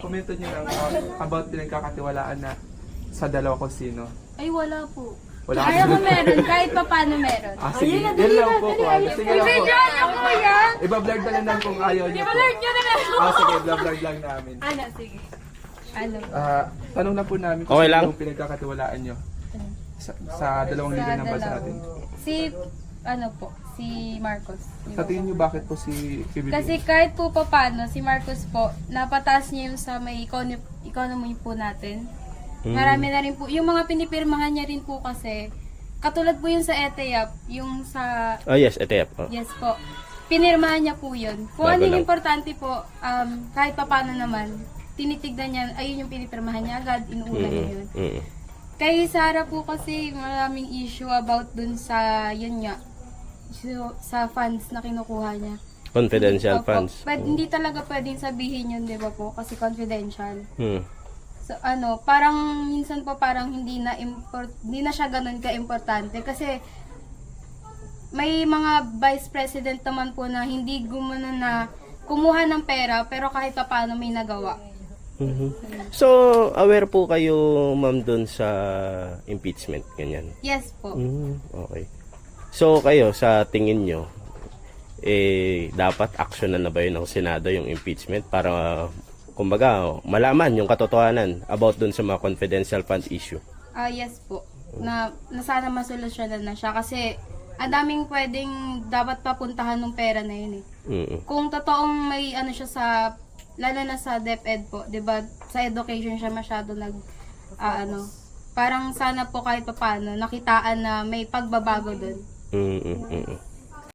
komento nyo lang about pinagkakatiwalaan na sa dalawa kung sino. Ay, wala po. Wala Kaya ko meron, kahit pa paano meron. Sige, yun lang po po. Sige lang po. Video niyo po yan! Iba-vlog na lang kung ayaw nyo po. I-vlog niyo na lang! Sige, vlog lang namin. Ano, sige. Ano? Tanong na po namin kung Okay sino lang. yung pinagkakatiwalaan nyo sa dalawang leader ng bansa natin. Si Marcos. Sa tingin nyo bakit po si PBBM? Kasi kahit po paano, si Marcos po, napataas niya yung sa may economy po natin. Marami na rin po, yung mga pinipirmahan niya rin po kasi, katulad po yung sa ETEAP, yung sa, Oh yes, ETF. Oh. yes po, pinirmahan niya po yun. Kung Bago ano yung lang. importante po, kahit paano naman, tinitignan niya, ayun yung pinipirmahan niya agad, inuuna niya yun. Kay Sara po kasi maraming issue about dun sa, yun nga, sa funds na kinukuha niya. Confidential Opo. funds. Hindi talaga pwedeng sabihin yun, di ba po? Kasi confidential. So parang minsan po parang hindi na siya ganoon ka-importante kasi may mga vice president naman po na hindi gumana na kumuha ng pera pero kahit pa paano may nagawa. So, aware po kayo, ma'am, doon sa impeachment, ganyan? Yes po. Okay. So, kayo, sa tingin nyo, dapat aksyonan na ba yun ng Senado yung impeachment para, kumbaga, malaman yung katotohanan about doon sa mga confidential fund issue? Yes po. Na sana masolusyonan na siya kasi ang daming pwedeng dapat papuntahan ng pera na yun eh. Kung totoong may ano siya sa lalo na sa DepEd po, 'di ba? Sa education siya masyado parang sana po kahit paano nakitaan na may pagbabago doon.